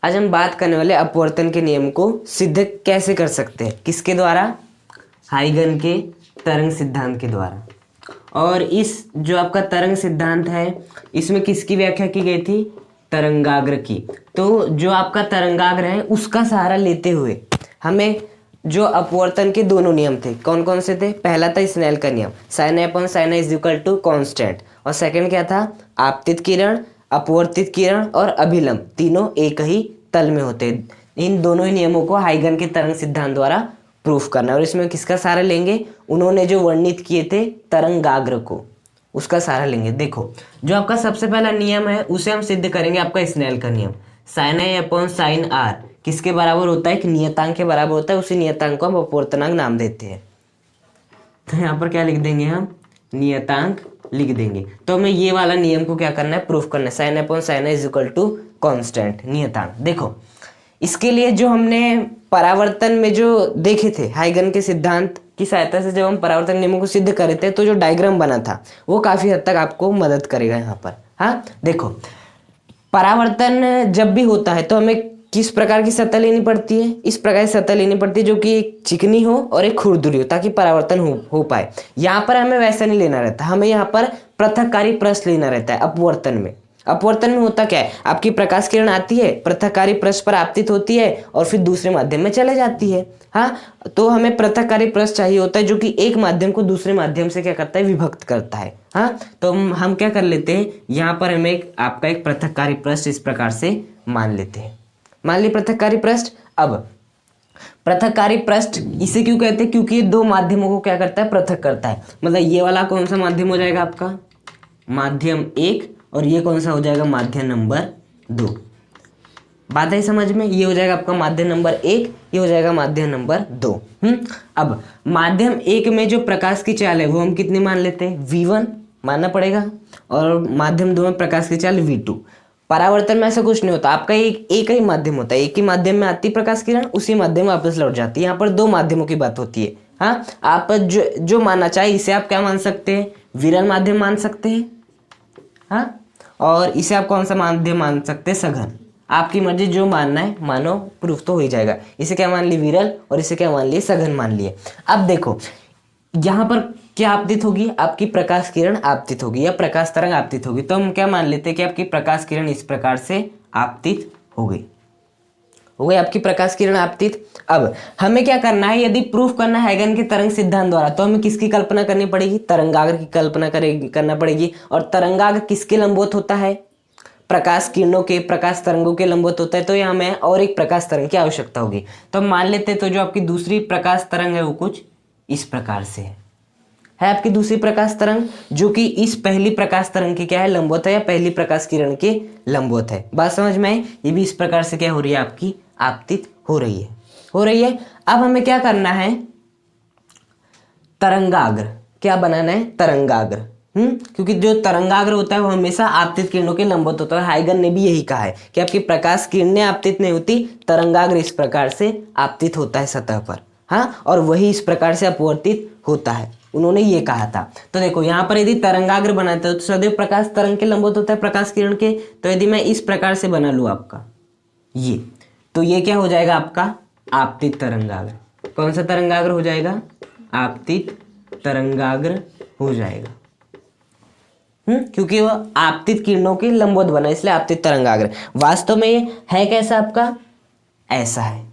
आज हम बात करने वाले अपवर्तन के नियम को सिद्ध कैसे कर सकते हैं, किसके द्वारा? हाइगन के तरंग सिद्धांत के द्वारा। और इस जो आपका तरंग सिद्धांत है इसमें किसकी व्याख्या की गई थी? तरंगाग्र की। तो जो आपका तरंगाग्र है उसका सहारा लेते हुए हमें जो अपवर्तन के दोनों नियम थे, कौन कौन से थे? पहला था स्नेल का नियम, sine A upon sine A is equal to constant. और सेकंड क्या था? आपतित किरण, अपवर्तित किरण और अभिलंब तीनों एक ही तल में होते हैं। इन दोनों ही नियमों को हाइगन के तरंग सिद्धांत द्वारा प्रूफ करना। और इसमें किसका सहारा लेंगे? उन्होंने जो वर्णित किए थे तरंगाग्र को, उसका सहारा लेंगे। देखो जो आपका सबसे पहला नियम है उसे हम सिद्ध करेंगे, आपका स्नेल का नियम। Sine A upon sine R किसके बराबर होता है? एक नियतांक के बराबर होता है। उसी नियतांक को हम अपवर्तनांक नाम देते हैं। तो यहाँ पर क्या लिख देंगे हम? नियतांक लिख देंगे। तो हमें ये वाला नियम को क्या करना है? प्रूफ करना है। Sine upon sine is equal to constant नियतांक। देखो इसके लिए जो हमने परावर्तन में जो देखे थे, हाइगन के सिद्धांत की सहायता से जब हम परावर्तन नियमों को सिद्ध करे थे तो जो डायग्राम बना था वो काफी हद तक आपको मदद करेगा यहाँ पर। हाँ देखो, परावर्तन जब भी होता है तो हमें किस प्रकार की सतह लेनी पड़ती है? इस प्रकार की सतह लेनी पड़ती है जो कि एक चिकनी हो और एक खुरदुरी हो, ताकि परावर्तन हो पाए। यहाँ पर हमें वैसा नहीं लेना रहता, हमें यहाँ पर पृथककारी पृष्ठ लेना रहता है। अपवर्तन में होता क्या है? आपकी प्रकाश किरण आती है, पृथककारी पृष्ठ पर आपतित होती है और फिर दूसरे माध्यम में चले जाती है। हाँ, तो हमें पृथककारी पृष्ठ चाहिए होता है जो कि एक माध्यम को दूसरे माध्यम से क्या करता है? विभक्त करता है। हाँ, तो हम क्या कर लेते हैं, यहाँ पर हमें आपका एक पृथककारी पृष्ठ इस प्रकार से मान लेते हैं। मान ली पृथककारी पृष्ठ। अब पृथककारी पृष्ठ इसे क्यों कहते हैं? क्योंकि ये दो माध्यमों को क्या करता है? पृथक करता है। मतलब ये वाला कौन सा माध्यम हो जाएगा आपका? माध्यम 1। और ये कौन सा हो जाएगा? माध्यम नंबर 2। बात है समझ में? ये हो जाएगा आपका माध्यम नंबर 1, ये हो जाएगा माध्यम नंबर 2। अब माध्यम 1 में जो प्रकाश की चाल है वो हम कितनी मान लेते हैं? v1 मानना पड़ेगा। और माध्यम 2 में प्रकाश की चाल v2। परावर्तन में ऐसा कुछ नहीं होता, आपका एक ही माध्यम होता है। एक ही माध्यम में आती प्रकाश किरण, उसी माध्यम में वापस लौट जाती है। यहाँ पर दो माध्यमों की बात होती है। हाँ, आप जो मानना चाहे इसे आप क्या मान सकते हैं? विरल माध्यम मान सकते हैं। हाँ, और इसे आप कौन सा माध्यम मान सकते हैं? सघन। आपकी मर्जी, जो मानना है मानो, प्रूफ तो हो ही जाएगा। इसे क्या मान लिए? विरल। और इसे क्या मान लिए? सघन मान लिए। अब देखो यहाँ पर क्या आपतित होगी? आपकी प्रकाश किरण आपतित होगी या प्रकाश तरंग आपतित होगी। तो हम क्या मान लेते हैं कि आपकी प्रकाश किरण इस प्रकार से आपतित हो गई आपकी प्रकाश किरण आपतित। अब हमें क्या करना है? यदि प्रूफ करना है हाइगन के तरंग सिद्धांत द्वारा, तो हमें किसकी कल्पना करनी पड़ेगी? तरंगाग्र की कल्पना करना पड़ेगी। और तरंगाग्र किसके लंबवत होता है? प्रकाश किरणों के, प्रकाश तरंगों के लंबवत होता है। तो यहाँ हमें और एक प्रकाश तरंग की आवश्यकता होगी। तो हम मान लेते हैं तो जो आपकी दूसरी प्रकाश तरंग है वो कुछ इस प्रकार से है आपकी दूसरी प्रकाश तरंग, जो कि इस पहली प्रकाश तरंग की क्या है? लंबवत है, या पहली प्रकाश किरण के लंबवत है। बात समझ में आई? ये भी इस प्रकार से क्या हो रही है? आपकी आपतित हो रही है। अब हमें क्या करना है? तरंगाग्र क्या बनाना है? तरंगाग्र। क्योंकि जो तरंगाग्र होता है वो हमेशा आपतित किरणों के लंबवत होता है। हाइगन ने भी यही कहा है कि आपकी प्रकाश किरणें आपतित नहीं होती, तरंगाग्र इस प्रकार से आपतित होता है सतह पर। हाँ, और वही इस प्रकार से अपवर्तित होता है, उन्होंने ये कहा था। तो देखो यहाँ पर यदि तरंगाग्र बनाते हो तो सदैव प्रकाश तरंग के लंबवत होता है, प्रकाश किरण के। तो यदि मैं इस प्रकार से बना लूँ आपका ये, तो ये क्या हो जाएगा? आपका आपतित तरंगाग्र। कौन सा तरंगाग्र हो जाएगा? आपतित तरंगाग्र हो जाएगा। क्योंकि वह आपतित किरणों के लंबवत बना, इसलिए आपतित तरंगाग्र। वास्तव में ये है कैसा? आपका ऐसा है।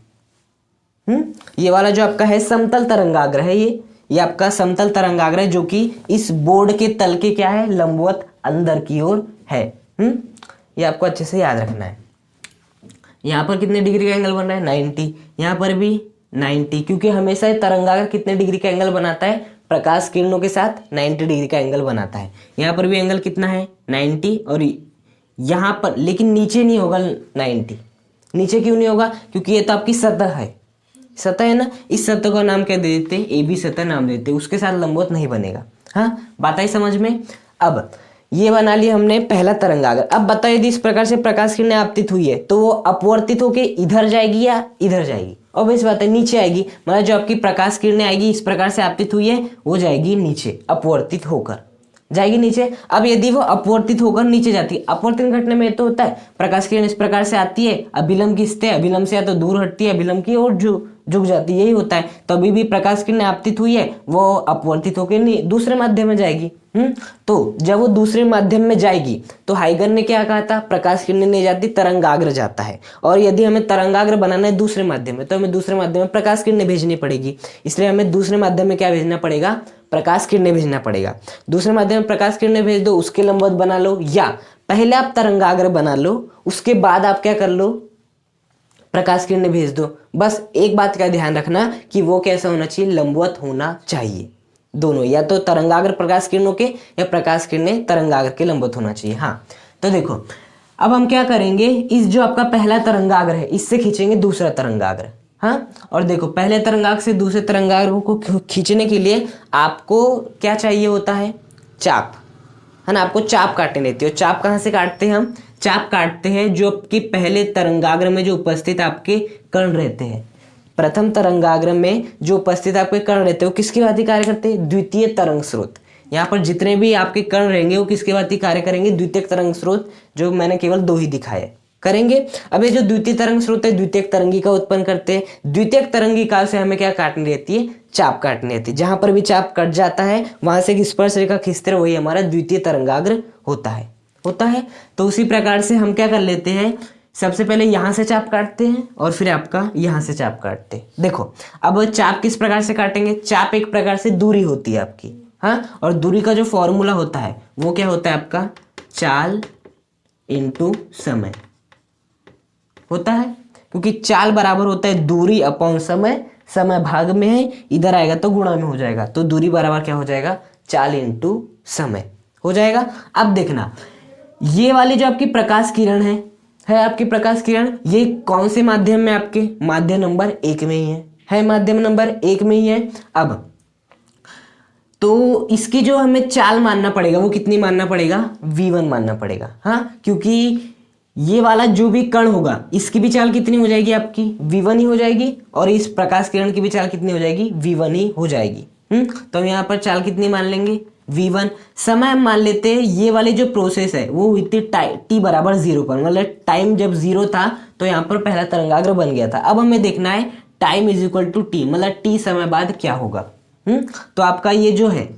ये वाला जो आपका है समतल तरंगाग्र है। ये आपका समतल तरंगाग्र है जो कि इस बोर्ड के तल के क्या है? लंबवत अंदर की ओर है। ये आपको अच्छे से याद रखना है। यहाँ पर कितने डिग्री का एंगल बन रहा है? 90। यहाँ पर भी 90, क्योंकि हमेशा ये तरंगाग्र कितने डिग्री का एंगल बनाता है? प्रकाश किरणों के साथ 90 डिग्री का एंगल बनाता है। यहाँ पर भी एंगल कितना है? 90। और यहाँ पर लेकिन नीचे नहीं होगा 90। नीचे क्यों नहीं होगा? क्योंकि ये तो आपकी सतह है, सतह है ना। इस सतह का नाम क्या दे देते हैं? AB सतह नाम देते हैं। उसके साथ लंबवत नहीं बनेगा। हाँ, बात आई समझ में? अब ये बना लिया हमने पहला तरंगाग्र। अब बताओ यदि इस प्रकार से प्रकाश किरणें आपतित हुई है तो वो अपवर्तित होके इधर जाएगी या इधर जाएगी? ऑब्वियस बात है, नीचे आएगी। मतलब जो आपकी प्रकाश किरणें आएगी इस प्रकार से आपतित हुई है वो जाएगी नीचे अपवर्तित होकर। जाएगी नीचे। अब यदि वो अपवर्तित होकर नीचे जाती है, अपवर्तन घटना में तो होता है प्रकाश किरण इस प्रकार से आती है, अभिलंब खींचते हैं, अभिलंब से या तो दूर हटती है, अभिलंब की ओर झुक जाती है, यही होता है। तो अभी भी प्रकाश किरण आपतित हुई है, वो अपवर्तित होकर दूसरे माध्यम में जाएगी। तो जब वो दूसरे माध्यम में जाएगी तो हाइगर ने क्या कहा था, प्रकाश किरण नहीं जाती, तरंगाग्र जाता है। और यदि हमें तरंगाग्र बनाना है दूसरे माध्यम में, तो हमें दूसरे माध्यम में प्रकाश किरणें भेजनी पड़ेगी। इसलिए हमें दूसरे माध्यम में क्या भेजना पड़ेगा, प्रकाश किरणें भेजना पड़ेगा। दूसरे माध्यम में प्रकाश किरणें भेज दो, उसके लंबवत बना लो, या पहले आप तरंगाग्र बना लो, उसके बाद आप क्या कर लो, प्रकाश किरणें भेज दो। बस एक बात का ध्यान रखना कि वो कैसा होना चाहिए, लंबवत होना चाहिए। दोनों, या तो तरंगाग्र प्रकाश किरणों के या प्रकाश किरणें तरंगाग्र के लंबवत होना चाहिए। हाँ, तो देखो अब हम क्या करेंगे, इस जो आपका पहला तरंगाग्र है इससे खींचेंगे दूसरा तरंगाग्र। हाँ, और देखो पहले तरंगाग्र से दूसरे तरंगाग्र को खींचने के लिए आपको क्या चाहिए होता है, चाप, है ना। आपको चाप काटने देती हो। चाप कहाँ से काटते हैं हम, चाप काटते हैं जो आपके पहले तरंगाग्र में जो उपस्थित आपके कण रहते हैं। प्रथम तरंगाग्र में जो उपस्थित आपके कण रहते हैं वो किसकी भांति कार्य करते हैं, द्वितीय तरंग स्रोत। यहाँ पर जितने भी आपके कण रहेंगे वो किसके भांति कार्य करेंगे, द्वितीय तरंग स्रोत, जो मैंने केवल 2 ही दिखाए करेंगे। अब ये जो द्वितीय तरंग स्रोत है द्वितीय तरंगिका उत्पन्न करते हैं। द्वितीय तरंगिका से हमें क्या काटनी रहती है, चाप काटनी रहती है। जहां पर भी चाप कट जाता है वहां से एक स्पर्श रेखा खींचते रहो, वही हमारा द्वितीय तरंगाग्र होता है। तो उसी प्रकार से हम क्या कर लेते हैं, सबसे पहले यहां से चाप काटते हैं और फिर आपका यहां से चाप काटते हैं। देखो अब चाप किस प्रकार से काटेंगे, चाप एक प्रकार से दूरी होती है आपकी। हाँ, और दूरी का जो फॉर्मूला होता है वो क्या होता है आपका, चाल इंटू समय होता है। क्योंकि चाल बराबर होता है दूरी अपॉन समय, समय भाग में है, इधर आएगा तो गुणा में हो जाएगा, तो दूरी बराबर क्या हो जाएगा, चाल इंटू समय हो जाएगा। अब देखना ये वाली जो आपकी प्रकाश किरण है आपकी प्रकाश किरण, ये कौन से माध्यम में, आपके माध्यम नंबर 1 में ही है माध्यम नंबर 1 में ही है। अब तो इसकी जो हमें चाल मानना पड़ेगा वो कितनी मानना पड़ेगा, v1 मानना पड़ेगा। हाँ, क्योंकि ये वाला जो भी कण होगा इसकी भी चाल कितनी हो जाएगी, आपकी v1 ही हो जाएगी, और इस प्रकाश किरण की भी चाल कितनी हो जाएगी, v1 ही हो जाएगी। तो यहाँ पर चाल कितनी मान लेंगे, v1। समय हम मान लेते हैं ये वाली जो प्रोसेस है वो हुई थी t बराबर 0 पर, मतलब टाइम जब 0 था तो यहाँ पर पहला तरंगाग्र बन गया था। अब हमें देखना है time is equal to T, मतलब t समय बाद क्या होगा। तो आपका ये जो है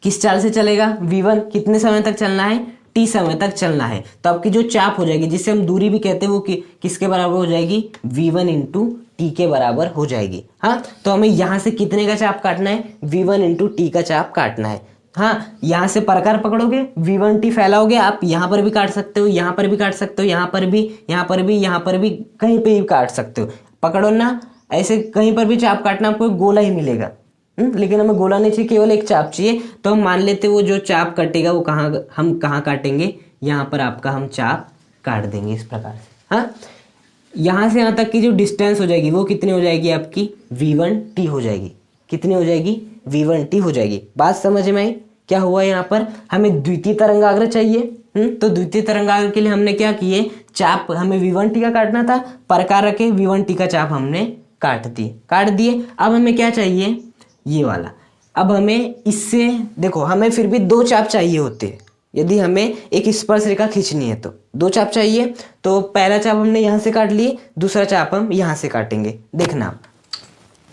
किस चाल से चलेगा, v1 कितने समय तक चलना है, t समय तक चलना है। तो आपकी जो चाप हो जाएगी जिसे हम दूरी भी कहते हैं वो किसके बराबर हो जाएगी, v1 इंटू टी के बराबर हो जाएगी। हाँ, तो हमें यहाँ से कितने का चाप काटना है, v1 इंटू टी का चाप काटना है। हाँ, यहाँ से प्रकार पकड़ोगे v1t फैलाओगे, आप यहाँ पर भी काट सकते हो, यहाँ पर भी काट सकते हो, यहाँ पर भी, यहाँ पर भी, यहाँ पर भी, कहीं पे भी काट सकते हो। पकड़ो ना, ऐसे कहीं पर भी चाप काटना आपको एक गोला ही मिलेगा। लेकिन हमें गोला नहीं चाहिए, केवल एक चाप चाहिए। तो हम मान लेते वो जो चाप कटेगा वो हम कहाँ काटेंगे, यहाँ पर आपका हम चाप काट देंगे इस प्रकार से। हाँ, यहाँ से यहाँ तक की जो डिस्टेंस हो जाएगी वो कितनी हो जाएगी, आपकी v1t हो जाएगी। कितनी हो जाएगी, v1t हो जाएगी। बात समझ में आई, क्या हुआ यहाँ पर, हमें द्वितीय तरंगाग्र चाहिए। तो द्वितीय तरंगाग्र के लिए हमने क्या किए, चाप हमें v1t का काटना था, प्रकार रखे v1t का चाप हमने काट दिए। अब हमें क्या चाहिए, ये वाला। अब हमें इससे देखो, हमें फिर भी 2 चाप चाहिए होते हैं यदि हमें एक स्पर्श रेखा खींचनी है, तो 2 चाप चाहिए। तो पहला चाप हमने यहाँ से काट लिए, दूसरा चाप हम यहाँ से काटेंगे। देखना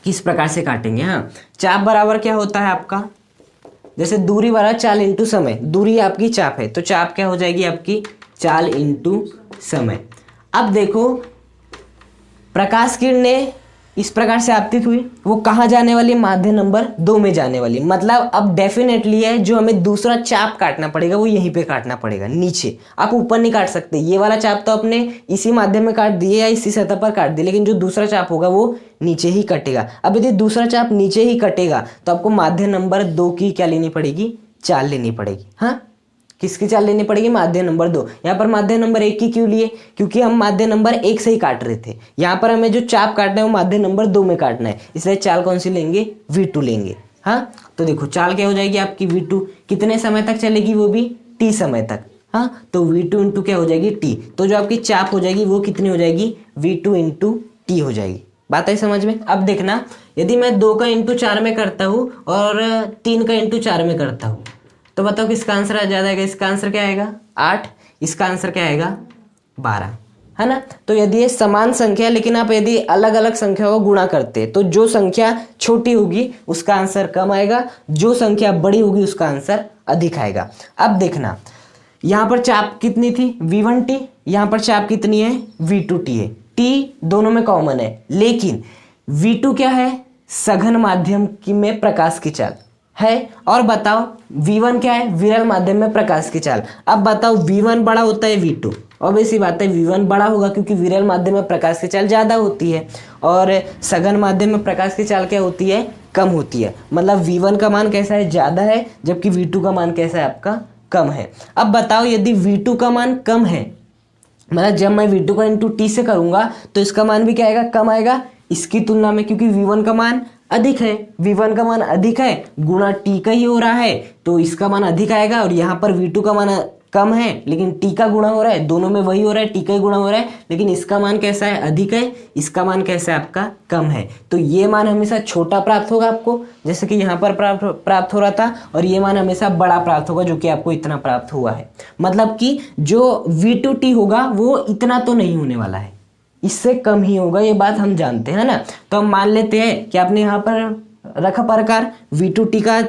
किस प्रकार से काटेंगे। हाँ, चाप बराबर क्या होता है आपका, जैसे दूरी बराबर चाल इंटू समय, दूरी आपकी चाप है तो चाप क्या हो जाएगी आपकी, चाल इंटू समय। अब देखो प्रकाश किरणें इस प्रकार से आपतित हुई, वो कहाँ जाने वाली, माध्यम नंबर 2 में जाने वाली। मतलब अब डेफिनेटली है जो हमें दूसरा चाप काटना पड़ेगा वो यहीं पे काटना पड़ेगा, नीचे। आप ऊपर नहीं काट सकते, ये वाला चाप तो अपने इसी माध्यम में काट दिए या इसी सतह पर काट दिए, लेकिन जो दूसरा चाप होगा वो नीचे ही कटेगा। अब यदि दूसरा चाप नीचे ही कटेगा तो आपको माध्यम नंबर 2 की क्या लेनी पड़ेगी, चाल लेनी पड़ेगी। हाँ, किसकी चाल लेनी पड़ेगी, माध्यम नंबर 2। यहाँ पर माध्यम नंबर 1 की क्यों लिए, क्योंकि हम माध्यम नंबर 1 से ही काट रहे थे। यहाँ पर हमें जो चाप काटना है वो माध्यम नंबर 2 में काटना है, इसलिए चाल कौन सी लेंगे, v2 लेंगे। हाँ, तो देखो चाल क्या हो जाएगी आपकी, v2 कितने समय तक चलेगी, वो भी t समय तक। हाँ, तो v2 इंटू क्या हो जाएगी, t। तो जो आपकी चाप हो जाएगी वो कितनी हो जाएगी, v2 इंटू t हो जाएगी। बात आई समझ में। अब देखना, यदि मैं 2 का इंटू 4 में करता हूँ और 3 का इंटू 4 में करता हूँ, तो बताओ किसका आंसर ज्यादा आएगा? इसका आंसर क्या आएगा? 8। इसका आंसर क्या आएगा? 12, है ना। तो यदि ये समान संख्या, लेकिन आप यदि अलग अलग संख्या को गुणा करते हैं तो जो संख्या छोटी होगी उसका आंसर कम आएगा, जो संख्या बड़ी होगी उसका आंसर अधिक आएगा। अब देखना, यहाँ पर चाप कितनी थी? V1T। यहाँ पर चाप कितनी है? V2T है। T दोनों में कॉमन है, लेकिन V2 क्या है? सघन माध्यम की में प्रकाश की चाल है। और बताओ V1 क्या है? विरल माध्यम में प्रकाश की चाल। अब बताओ V1 बड़ा होता है V2? ऑब्वियसली बात है V1 बड़ा होगा, क्योंकि विरल माध्यम में प्रकाश की चाल ज़्यादा होती है और सघन माध्यम में प्रकाश की चाल क्या होती है? कम होती है। मतलब V1 का मान कैसा है? ज़्यादा है, जबकि V2 का मान कैसा है आपका? कम है। अब बताओ यदि V2 का मान कम है, मतलब जब मैं V2 को इंटू T से करूँगा तो इसका मान भी क्या आएगा? कम आएगा इसकी तुलना में, क्योंकि V1 का मान अधिक है। V1 का मान अधिक है, गुणा T का ही हो रहा है, तो इसका मान अधिक आएगा। और यहाँ पर V2 का मान कम है, लेकिन T का गुणा हो रहा है, दोनों में वही हो रहा है, T का ही गुणा हो रहा है, लेकिन इसका मान कैसा है? अधिक है, इसका मान कैसा है आपका? कम है। तो ये मान हमेशा छोटा प्राप्त होगा आपको, जैसे कि यहाँ पर प्राप्त हो रहा था, और ये मान हमेशा बड़ा प्राप्त होगा, जो कि आपको इतना प्राप्त हुआ है। मतलब कि जो V2T होगा वो इतना तो नहीं होने वाला है, इससे कम ही होगा, ये बात हम जानते हैं ना। तो हम मान लेते हैं कि आपने यहाँ पर रखा प्रकार, V2T का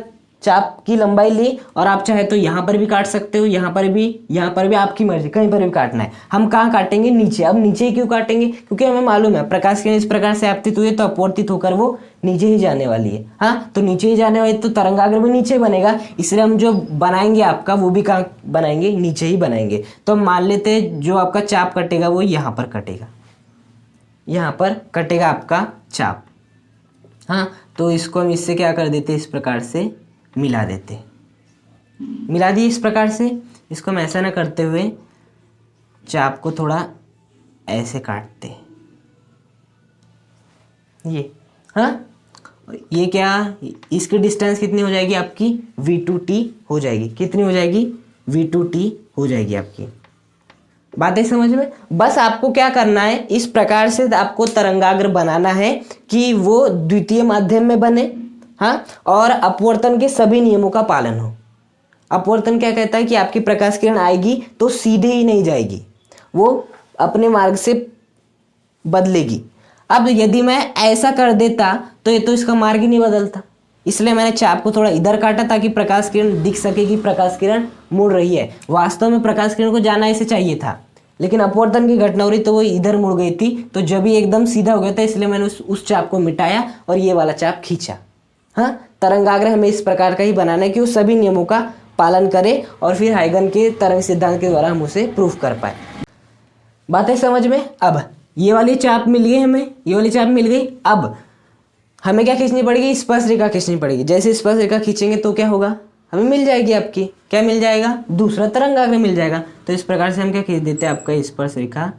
चाप की लंबाई ली, और आप चाहे तो यहाँ पर भी काट सकते हो, यहाँ पर भी आपकी मर्जी, कहीं पर भी काटना है। हम कहाँ काटेंगे? नीचे। अब नीचे ही क्यों काटेंगे? क्योंकि हमें मालूम है प्रकाश किरण इस प्रकार से आपतित हुई है तो अपवर्तित होकर वो नीचे ही जाने वाली है। हाँ, तो नीचे ही जाने वाली तो तरंगाग्र भी नीचे बनेगा, इसलिए हम जो बनाएंगे आपका वो भी कहाँ बनाएंगे? नीचे ही बनाएंगे। तो मान लेते हैं जो आपका चाप कटेगा वो यहाँ पर कटेगा, यहाँ पर कटेगा आपका चाप। हाँ, तो इसको हम इससे क्या कर देते? इस प्रकार से मिला देते, मिला दिए इस प्रकार से। इसको हम ऐसा ना करते हुए चाप को थोड़ा ऐसे काटते, ये। हाँ, ये क्या? इसकी डिस्टेंस कितनी हो जाएगी आपकी? V2T हो जाएगी। कितनी हो जाएगी? V2T हो जाएगी आपकी। बातें समझ में? बस आपको क्या करना है, इस प्रकार से आपको तरंगाग्र बनाना है कि वो द्वितीय माध्यम में बने। हाँ, और अपवर्तन के सभी नियमों का पालन हो। अपवर्तन क्या कहता है कि आपकी प्रकाश किरण आएगी तो सीधे ही नहीं जाएगी, वो अपने मार्ग से बदलेगी। अब यदि मैं ऐसा कर देता तो ये तो इसका मार्ग ही नहीं बदलता, इसलिए मैंने चाप को थोड़ा इधर काटा ताकि प्रकाश किरण दिख सके कि प्रकाश किरण मुड़ रही है। वास्तव में प्रकाश किरण को जाना ऐसे चाहिए था, लेकिन अपवर्तन की घटना हो रही तो वो इधर मुड़ गई थी, तो जब ही एकदम सीधा हो गया था, इसलिए मैंने उस चाप को मिटाया और ये वाला चाप खींचा। हाँ, तरंगाग्र हमें इस प्रकार का ही बनाना है कि वो सभी नियमों का पालन करे, और फिर हाइगन के तरंग सिद्धांत के द्वारा हम उसे प्रूफ कर पाए। बातें समझ में? अब ये वाली चाप मिल गई हमें, ये वाली चाप मिल गई। अब हमें क्या खींचनी पड़ेगी? स्पर्श रेखा खींचनी पड़ेगी। जैसे स्पर्श रेखा खींचेंगे तो क्या होगा? हमें मिल जाएगी आपकी, क्या मिल जाएगा? दूसरा तरंगाग्र मिल जाएगा। तो इस प्रकार से हम क्या खींच देते हैं? आपका स्पर्श रेखा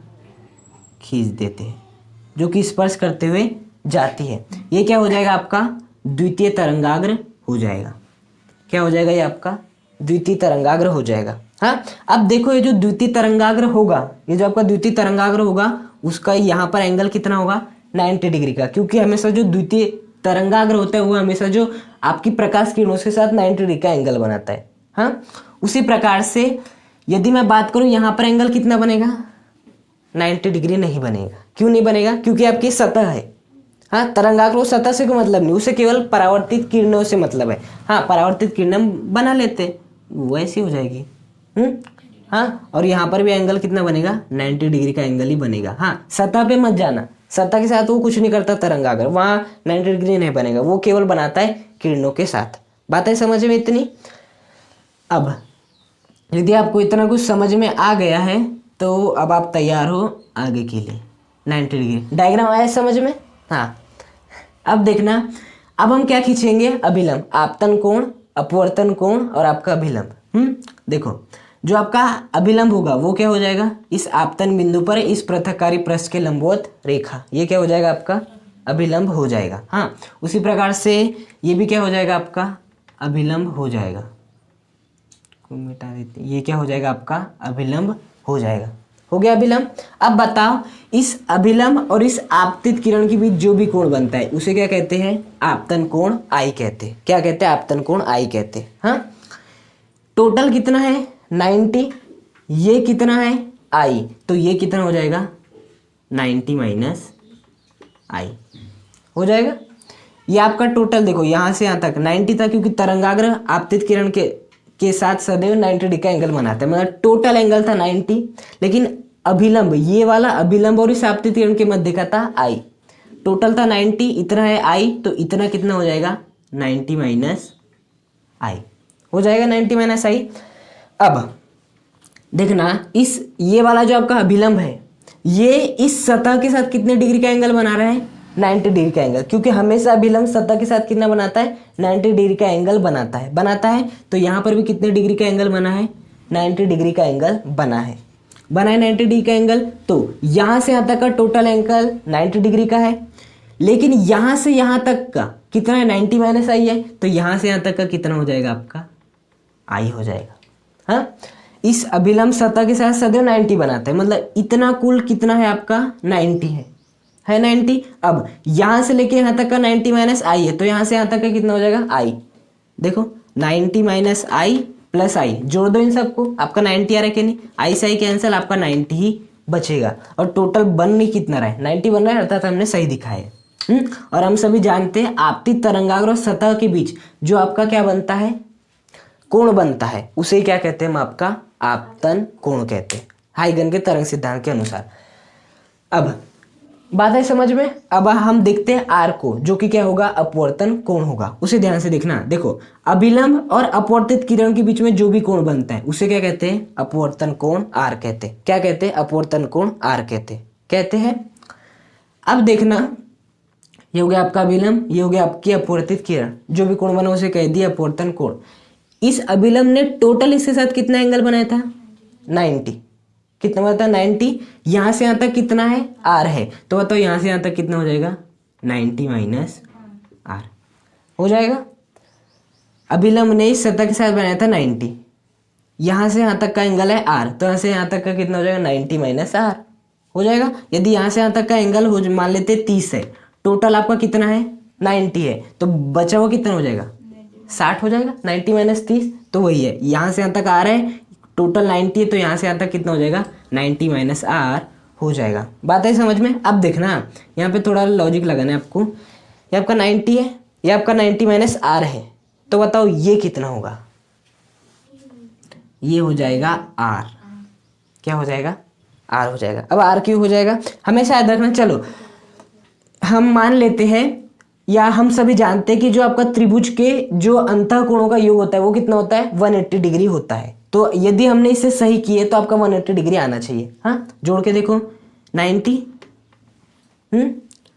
खींच देते हैं, जो कि स्पर्श करते हुए जाती है। ये क्या हो जाएगा? आपका द्वितीय तरंगाग्र हो जाएगा। क्या हो जाएगा? ये आपका द्वितीय तरंगाग्र हो जाएगा। हाँ, अब देखो ये जो द्वितीय तरंगाग्र होगा, ये जो आपका द्वितीय तरंगाग्र होगा, उसका यहाँ पर एंगल कितना होगा? 90 डिग्री का, क्योंकि हमेशा जो द्वितीय तरंगाग्र होता है वो हमेशा जो आपकी प्रकाश किरणों के साथ 90 डिग्री का एंगल बनाता है। हाँ, उसी प्रकार से यदि मैं बात करूँ, यहाँ पर एंगल कितना बनेगा? 90 डिग्री नहीं बनेगा। क्यों नहीं बनेगा? क्योंकि आपकी सतह है। हाँ, तरंगाग्र को सतह से कोई मतलब नहीं, उसे केवल परावर्तित किरणों से मतलब है। हाँ, परावर्तित किरणें बना लेते, वैसी हो जाएगी। हाँ, और यहाँ पर भी एंगल कितना बनेगा? 90 डिग्री का एंगल ही बनेगा। हाँ, सतह पे मत जाना, सतह के साथ वो कुछ नहीं करता तरंगाग्र, वहाँ 90 डिग्री नहीं बनेगा, वो केवल बनाता है किरणों के साथ। बातें समझ में इतनी? अब यदि आपको इतना कुछ समझ में आ गया है तो अब आप तैयार हो आगे के लिए। 90 डिग्री डायग्राम आया समझ में? हाँ, अब देखना, अब हम क्या खींचेंगे? अभिलंब, आपतन कोण, अपवर्तन कोण और आपका अभिलंब। देखो, जो आपका अभिलंब होगा वो क्या हो जाएगा? इस आपतन बिंदु पर इस पृथककारी पृष्ठ के लंबवत रेखा, ये क्या हो जाएगा? आपका अभिलंब हो जाएगा। हाँ, उसी प्रकार से ये भी क्या हो जाएगा? आपका अभिलंब हो जाएगा। मिटा देते, ये क्या हो जाएगा? आपका अभिलंब हो जाएगा। हो गया अभिलंब। अब बताओ, इस अभिलंब और इस आपतित किरण के बीच जो भी कोण बनता है उसे क्या कहते हैं? आपतन कोण आई कहते हैं। क्या कहते हैं? आपतन कोण आई कहते हैं। हाँ, टोटल कितना है 90, ये कितना है I, तो ये कितना हो जाएगा 90 माइनस I हो जाएगा। ये आपका टोटल देखो यहाँ से यहाँ तक 90 था, क्योंकि तरंगाग्र आपतित किरण के साथ सदैव 90 डिग्री का एंगल बनाते हैं, मतलब टोटल एंगल था 90, लेकिन अभिलंब ये वाला अभिलंब और इस आपतित किरण के मध्य का था I। टोटल था 90, इतना है I, तो इतना कितना हो जाएगा 90 माइनस I हो जाएगा 90 माइनस I। अब देखना इस ये वाला जो आपका अभिलंब है ये इस सतह के साथ कितने डिग्री का एंगल बना रहा है 90 डिग्री का एंगल, क्योंकि हमेशा अभिलंब सतह के साथ कितना बनाता है 90 डिग्री का एंगल बनाता है। तो यहाँ पर भी कितने डिग्री का एंगल बना है 90 डिग्री का एंगल बना है 90 डिग्री का एंगल। तो यहाँ से यहाँ तक का टोटल एंगल 90 डिग्री का है, लेकिन यहाँ से यहाँ तक का कितना है 90 माइनस I है, तो यहाँ से यहाँ तक का कितना हो जाएगा आपका I हो जाएगा। हाँ, इस अभिलंब सतह के साथ सदैव 90 बनाता है, मतलब इतना कुल कितना है आपका 90 है 90। अब यहाँ से लेके यहाँ तक का 90 माइनस I है, तो यहाँ से यहाँ तक का कितना हो जाएगा I। देखो 90 माइनस I प्लस I जोड़ दो इन सबको, आपका 90 आ रहा है कि नहीं, I से I कैंसिल, आपका 90 ही बचेगा। और टोटल बन नहीं कितना रहा है 90 बन रहा है, अर्थात हमने सही दिखाया है। और हम सभी जानते हैं आपतित तरंगाग्र और सतह के बीच जो आपका क्या बनता है कोण बनता है, उसे क्या कहते हैं हम आपका आपतन कोण कहते हैं, हाइगन के तरंग सिद्धांत के अनुसार। अब बात है समझ में। अब हम देखते हैं आर को, जो कि क्या होगा अपवर्तन कोण होगा, उसे ध्यान से देखना। देखो अभिलंब और अपवर्तित किरण के बीच में जो भी कोण बनता है उसे क्या कहते हैं अपवर्तन कोण आर कहते हैं। क्या कहते हैं अपवर्तन कोण आर कहते हैं। अब देखना ये हो गया आपका अभिलंब, ये हो गया आपकी अपवर्तित किरण, जो भी कोण बना उसे कह दिया अपवर्तन कोण। इस अभिलंब ने टोटल इसके साथ कितना एंगल बनाया था 90, कितना बताया 90। यहाँ से यहाँ तक कितना है R है, तो बताओ यहाँ से यहाँ तक कितना हो जाएगा 90 माइनस R हो जाएगा। अभिलंब ने इस सतह के साथ बनाया था 90, यहाँ से यहाँ तक का एंगल है R, तो यहाँ से यहाँ तक का कितना हो जाएगा 90 माइनस R हो जाएगा। यदि यहाँ से यहाँ तक का एंगल हो मान लेते 30 है, टोटल आपका कितना है 90 है, तो बचा हुआ कितना हो जाएगा 60 हो जाएगा। 90 माइनस 30 तो वही है, यहाँ से यहाँ तक आ रहा है, टोटल 90 है, तो यहाँ से यहाँ तक कितना हो जाएगा 90 माइनस R हो जाएगा। बात है समझ में। अब देखना यहाँ पे थोड़ा लॉजिक लगाना है आपको। ये आपका 90 है, ये आपका 90 माइनस R है, तो बताओ ये कितना होगा, ये हो जाएगा R। क्या हो जाएगा R हो जाएगा। अब R क्यों हो जाएगा हमेशा याद रखना। चलो हम मान लेते हैं या हम सभी जानते हैं कि जो आपका त्रिभुज के जो अंतः कोणों का योग होता है वो कितना होता है 180 डिग्री होता है। तो यदि हमने इसे सही किए तो आपका 180 डिग्री आना चाहिए। हाँ, जोड़ के देखो 90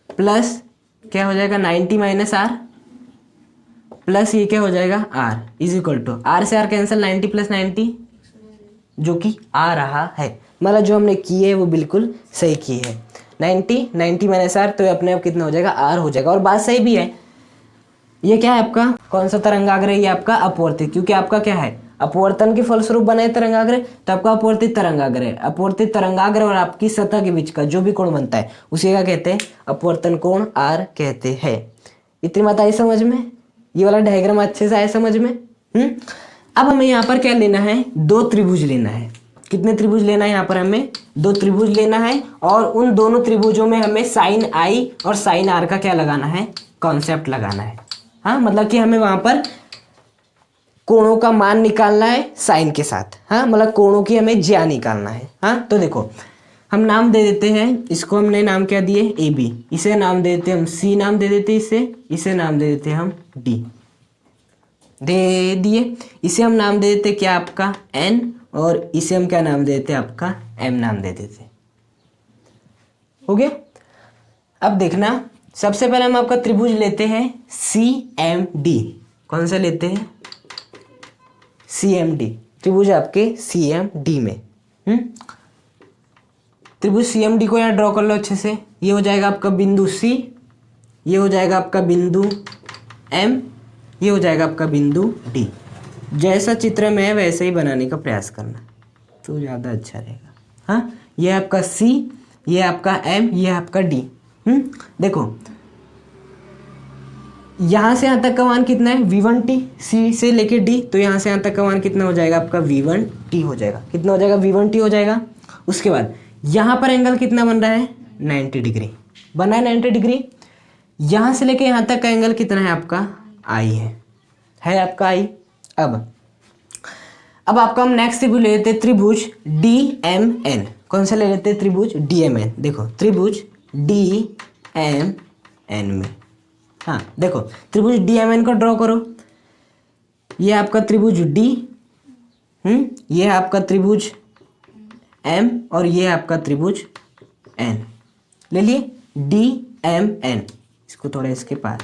प्लस क्या हो जाएगा 90 माइनस R प्लस ये क्या हो जाएगा R is equal to R से R कैंसिल 90 प्लस 90 जो कि आ रहा है, मतलब जो हमने किए है वो बिल्कुल सही की है। 90 माइनस R, तो अपने आप कितना हो जाएगा R हो जाएगा। और बात सही भी है। ये क्या है आपका कौन सा तरंगाग्र है, ये आपका अपवर्तित, क्योंकि आपका क्या है अपवर्तन के फलस्वरूप बने तरंगाग्र, तो आपका अपवर्तित तरंगाग्र है। अपवर्तित तरंगाग्र और आपकी सतह के बीच का जो भी कोण बनता है उसे क्या कहते हैं अपवर्तन कोण R कहते हैं। इतनी बात आई समझ में, ये वाला डायग्राम अच्छे से आया समझ में। अब हमें यहाँ पर क्या लेना है 2 त्रिभुज लेना है। कितने त्रिभुज लेना है यहाँ पर हमें 2 त्रिभुज लेना है, और उन दोनों त्रिभुजों में हमें साइन I और साइन R का क्या लगाना है कॉन्सेप्ट लगाना है। हाँ, मतलब कि हमें वहां पर कोणों का मान निकालना है साइन के साथ। हाँ, मतलब कोणों की हमें ज्या निकालना है। हाँ, तो देखो हम नाम दे देते हैं, इसको हमने नाम क्या दिए AB, इसे नाम दे देते हम C नाम दे देते इसे नाम दे देते हम D दे दिए। इसे हम नाम दे देते क्या आपका N, और इसे हम क्या नाम दे देते आपका M नाम दे देते। हो गया। अब देखना सबसे पहले हम आपका त्रिभुज लेते हैं CMD। कौन सा लेते हैं CMD, त्रिभुज आपके CMD में। त्रिभुज CMD को यहाँ ड्रॉ कर लो अच्छे से। ये हो जाएगा आपका बिंदु C, ये हो जाएगा आपका बिंदु M, ये हो जाएगा आपका बिंदु D। जैसा चित्र में है वैसे ही बनाने का प्रयास करना तो ज़्यादा अच्छा रहेगा। हाँ, ये आपका C, ये आपका M, ये आपका D। देखो यहाँ से यहाँ तक का मान कितना है v1t, c से लेके d, तो यहाँ से यहाँ तक का मान कितना हो जाएगा आपका v1t हो जाएगा। कितना हो जाएगा? v1t हो जाएगा। उसके बाद यहाँ पर एंगल कितना बन रहा है? 90 डिग्री बन रहा है, 90 डिग्री। यहाँ से लेके यहाँ तक का एंगल कितना है आपका? i है आपका i। अब आपका हम नेक्स्ट त्रिभुज ले लेते हैं, त्रिभुज DMN। कौन सा ले लेते हैं? त्रिभुज DMN। देखो त्रिभुज DMN में, हाँ देखो त्रिभुज DMN को ड्रॉ करो। ये आपका त्रिभुज D, ये है आपका त्रिभुज M और ये है आपका त्रिभुज N। ले लिए DMN, इसको थोड़ा इसके पास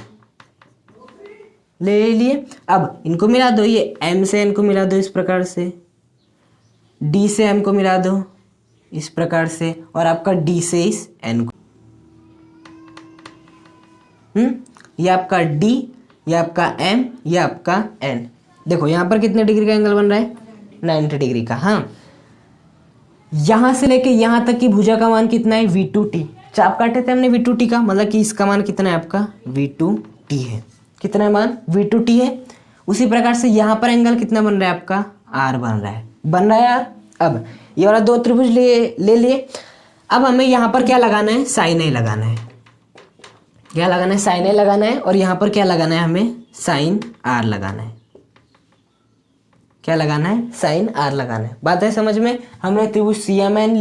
ले लिए। अब इनको मिला दो, ये M से N को मिला दो इस प्रकार से, D से M को मिला दो इस प्रकार से, और आपका D से इस N को। ये आपका D, ये आपका M, ये आपका N। देखो यहाँ पर कितने डिग्री का एंगल बन रहा है? 90 डिग्री का। हाँ, यहाँ से लेके यहाँ तक की भुजा का मान कितना है? V2t। चाप काटे थे हमने V2t का, मतलब कि इसका मान कितना है आपका? V2t है। कितना है मान? V2t है। उसी प्रकार से यहाँ पर एंगल कितना बन रहा है आपका? R बन रहा है यार। अब ये वाला दो त्रिभुज ले लिए। अब हमें यहाँ पर क्या लगाना है? साइन ए लगाना है। क्या लगाना है? साइन ए लगाना है। और यहाँ पर क्या लगाना है? हमें साइन आर लगाना है। क्या लगाना है? साइन आर लगाना है। बात है समझ में? हमने त्रिभुज CMD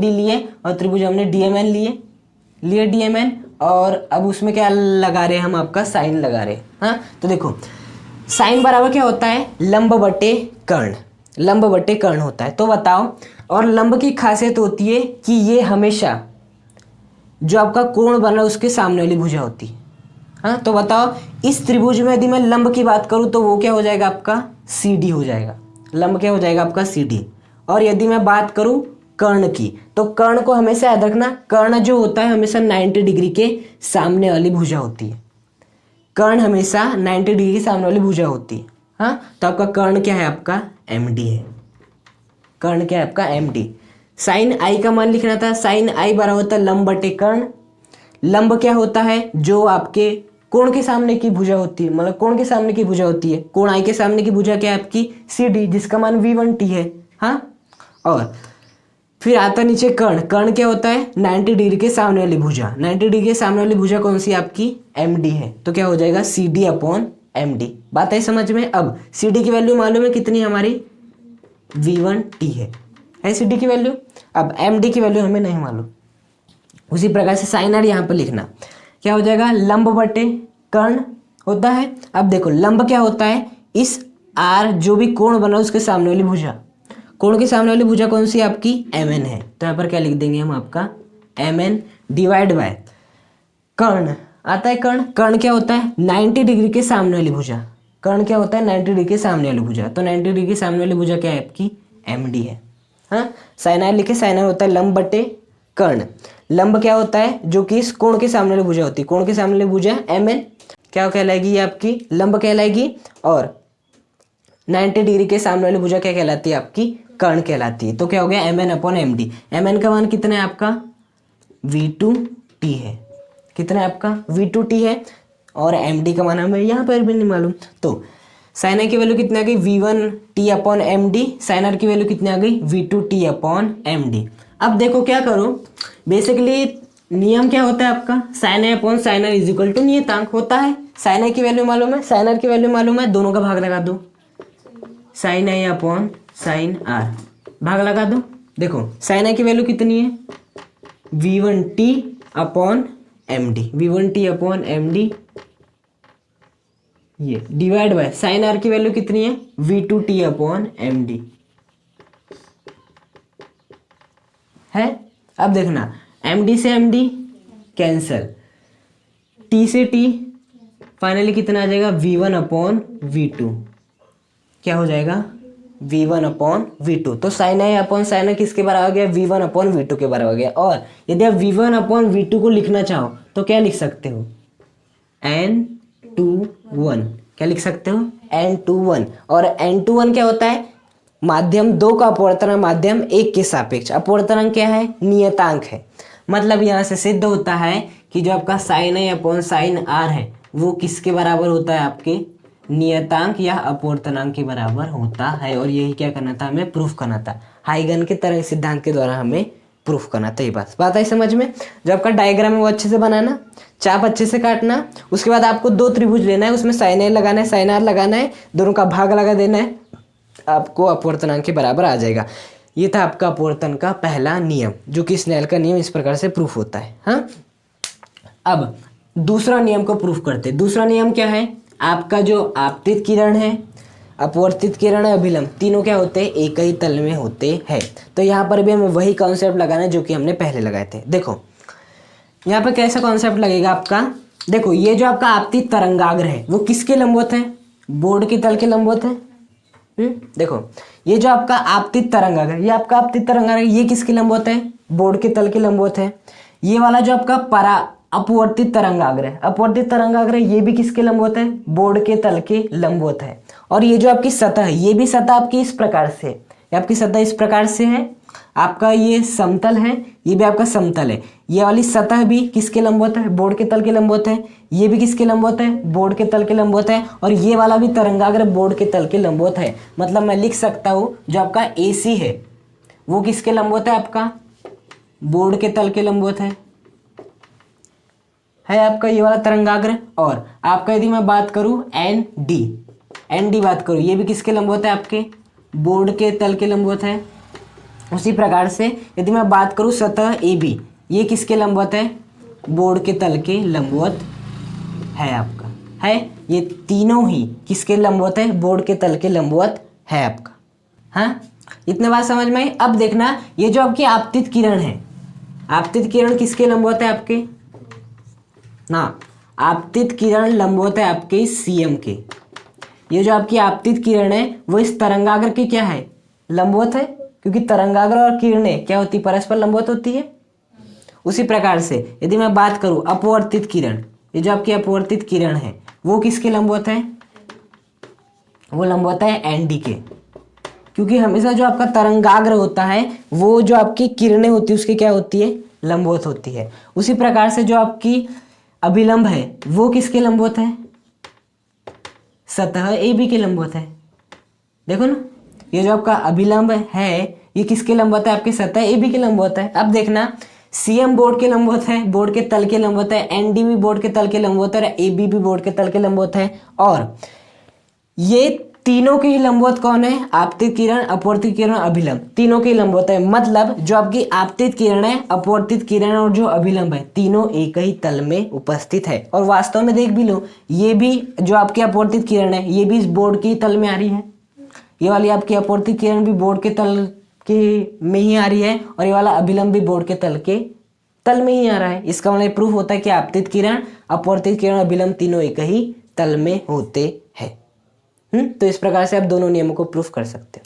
लिए और त्रिभुज हमने DMN लिए DMN, और अब उसमें क्या लगा रहे हैं हम? आपका साइन लगा रहे हैं। हाँ, तो देखो साइन बराबर क्या होता है? लंब बटे कर्ण। लंब बटे कर्ण होता है। तो बताओ, और लंब की खासियत होती है कि ये हमेशा जो आपका कोण बन रहा है उसके सामने वाली भुजा होती है। हाँ, तो बताओ इस त्रिभुज में यदि मैं लंब की बात करूं तो वो क्या हो जाएगा आपका? CD हो जाएगा। लंब क्या हो जाएगा आपका? CD। और यदि मैं बात करूं कर्ण की, तो कर्ण को हमेशा याद रखना, कर्ण जो होता है हमेशा 90 डिग्री के सामने वाली भुजा होती है। कर्ण हमेशा 90 डिग्री के सामने वाली भुजा होती है। हाँ, तो आपका कर्ण क्या है? आपका MD है। कर्ण क्या है आपका? MD। साइन आई का मान लिखना था। साइन आई बराबर होता है लंब बटे कर्ण। लंब क्या होता है? जो आपके कोण के सामने की भुजा होती है, मतलब कोण के सामने की भुजा होती है। कोण आई के सामने की भुजा क्या है आपकी? CD, जिसका मान V1t है। हाँ, और फिर आता नीचे कर्ण। कर्ण क्या होता है? 90 डिग्री के सामने वाली भुजा। 90 डिग्री के सामने वाली भुजा कौन सी? आपकी MD है। तो क्या हो जाएगा? CD/MD। बात है समझ में? अब CD की वैल्यू मालूम है कितनी हमारी? V1t है CD की वैल्यू। अब MD की वैल्यू हमें नहीं मालूम। उसी प्रकार से साइन आर यहाँ पर लिखना। क्या हो जाएगा? लंब बटे कर्ण होता है। अब देखो लंब क्या होता है? इस R जो भी कोण बना उसके सामने वाली भुजा। कोण के सामने वाली भुजा कौन सी? आपकी MN है। तो यहाँ पर क्या लिख देंगे हम? आपका MN डिवाइड बाय कर्ण आता है। कर्ण क्या होता है? 90 डिग्री के सामने वाली भुजा। कर्ण क्या होता है? 90 डिग्री के सामने वाली भुजा। तो 90 डिग्री के सामने वाली भुजा क्या है? आपकी MD है। हाँ, साइन आर लिखे। साइन आर होता है लंब बटे कर्ण। लंब क्या होता है? जो कि इस कोण के सामने वाली भुजा होती है। कोण के सामने वाली भुजा MN क्या कहलाएगी? ये आपकी लंब कहलाएगी। और 90 डिग्री के सामने वाली भुजा क्या कहलाती है? आपकी कर्ण कहलाती है। तो क्या हो गया? MN/MD। MN का मान कितना है आपका? V2t है। कितना है आपका? V2t है। और MD का मान हमें यहाँ पर भी नहीं मालूम। तो साइन आर की वैल्यू कितनी आ गई? V1t/MD। साइन आर की वैल्यू कितनी आ गई? V2t/MD। अब देखो क्या करो, बेसिकली नियम क्या होता है आपका? साइन A/साइन आर इज इक्वल टू नियतांक होता है। साइन A की वैल्यू मालूम है, साइन आर की वैल्यू मालूम है, दोनों का भाग लगा दो। साइन A/साइन आर भाग लगा दो। देखो साइन A की वैल्यू कितनी है? V1t/MD। V1t/MD ये डिवाइड बाय साइन आर की वैल्यू कितनी है? V2t/MD है। अब देखना MD से MD कैंसल, T से T, फाइनली कितना आ जाएगा? V1/V2। क्या हो जाएगा? V1/V2। तो साइन A/साइन आर किसके बराबर आ गया? V1/V2 के बराबर आ गया। और यदि आप V1/V2 को लिखना चाहो तो क्या लिख सकते हो? N/2/1। क्या लिख सकते हो? N/2/1। और N/2/1 क्या होता है? माध्यम दो का अपवर्तनांक माध्यम एक के सापेक्ष। अपवर्तनांक क्या है? नियतांक है। मतलब यहाँ से सिद्ध होता है कि जो आपका साइन A/साइन आर है वो किसके बराबर होता है, आपके नियतांक या अपवर्तनांक के बराबर होता है। और यही क्या करना था, हमें प्रूफ करना था। हाइगन के तरंग सिद्धांत के द्वारा हमें प्रूफ करना था। ये बात आई समझ में। जो आपका डायग्राम है वो अच्छे से बनाना, चाप अच्छे से काटना। उसके बाद आपको 2 त्रिभुज लेना है, उसमें साइन ए लगाना है, साइन आर लगाना है, दोनों का भाग लगा देना है, आपको अपवर्तनांक के बराबर आ जाएगा। ये था आपका अपवर्तन का पहला नियम, जो कि स्नेल का नियम इस प्रकार से प्रूफ होता है। हाँ, अब दूसरा नियम को प्रूफ करते हैं। दूसरा नियम क्या है, आपका जो आपतित किरण है, अपवर्तित किरण है, अभिलंब, तीनों क्या होते हैं, एक ही तल में होते हैं। तो यहाँ पर भी हमें वही कॉन्सेप्ट लगाना है जो कि हमने पहले लगाए थे। देखो यहाँ पर कैसा कॉन्सेप्ट लगेगा आपका, देखो ये जो आपका आपतित तरंगाग्र है वो किसके लंबवत है, बोर्ड के तल के लंबवत है। देखो ये जो आपका आपतित तरंगाग्र, ये आपका आपतित तरंगाग्र, ये किसके लंबवत है, बोर्ड के तल के लंबवत है। ये वाला जो आपका अपवर्तित तरंगाग्र है, अपवर्तित तरंगाग्र, ये भी किसके लंबवत है, बोर्ड के तल के लंबवत है। और ये जो आपकी सतह है, ये भी सतह आपकी इस प्रकार से, ये आपकी सतह इस प्रकार से है, आपका ये समतल है, ये भी आपका समतल है। ये वाली सतह भी किसके लंबवत है, बोर्ड के तल के लंबवत है। ये भी किसके लंबवत है, बोर्ड के तल के लंबवत है। और ये वाला भी तरंगाग्र बोर्ड के तल के लंबवत है। मतलब मैं लिख सकता हूँ जो आपका AC है वो किसके लंबवत है, आपका बोर्ड के तल के लंबवत है आपका ये वाला तरंगाग्र। और आपका यदि मैं बात करूं ND बात करूं, ये भी किसके लंबवत है, आपके बोर्ड के तल के लंबवत है। उसी प्रकार से यदि मैं बात करूं सतह AB, ये किसके लंबवत है, बोर्ड के तल के लंबवत है आपका, है। ये तीनों ही किसके लंबवत है, बोर्ड के तल के लंबवत है आपका। हाँ, इतने बात समझ में आई। अब देखना ये जो आपकी आपतित किरण है, आपतित किरण किसके लंबवत है, आपके ना, आपतित किरण लंबवत है आपके CM के। ये जो आपकी आपतित किरण है वो इस तरंगाग्र की क्या है, लंबवत है, क्योंकि तरंगाग्र और किरणें क्या होती, परस्पर लंबवत होती है। उसी प्रकार से यदि मैं बात करूं अपवर्तित किरण, ये जो आपकी अपवर्तित किरण है वो किसके लंबवत है, वो लंबवत है ND के, क्योंकि हमेशा जो आपका तरंगाग्र होता है वो जो आपकी किरणें होती है उसकी क्या होती है, लंबवत होती है। उसी प्रकार से जो आपकी अभिलंब है वो किसके लंबवत है, सतह AB के लंबवत है। देखो ना, ये जो आपका अभिलंब है ये किसके लंबवत है, आपके सतह AB के लंबवत है। अब देखना CM बोर्ड के लंबवत है, बोर्ड के तल के लंबवत है, ND भी बोर्ड के तल के लंबवत है और AB भी बोर्ड के तल के लंबवत है। और ये तीनों के ही लंबवत कौन है, आपतित किरण, अपवर्तित किरण, अभिलंब, तीनों के ही लंबवत है। मतलब जो आपकी आपतित किरण है, अपवर्तित किरण और जो अभिलंब है, तीनों एक ही तल में उपस्थित है। और वास्तव में देख भी लो, ये भी जो आपकी अपवर्तित किरण है ये भी इस बोर्ड के ही तल में आ रही है। ये वाली आपकी अपवर्तित किरण भी बोर्ड के तल के में ही आ रही है और ये वाला अभिलंब भी बोर्ड के तल में ही आ रहा है। इसका मतलब प्रूफ होता है कि आपतित किरण, अपवर्तित किरण, अभिलंब तीनों एक ही तल में होते हैं। तो इस प्रकार से आप दोनों नियमों को प्रूफ कर सकते हो।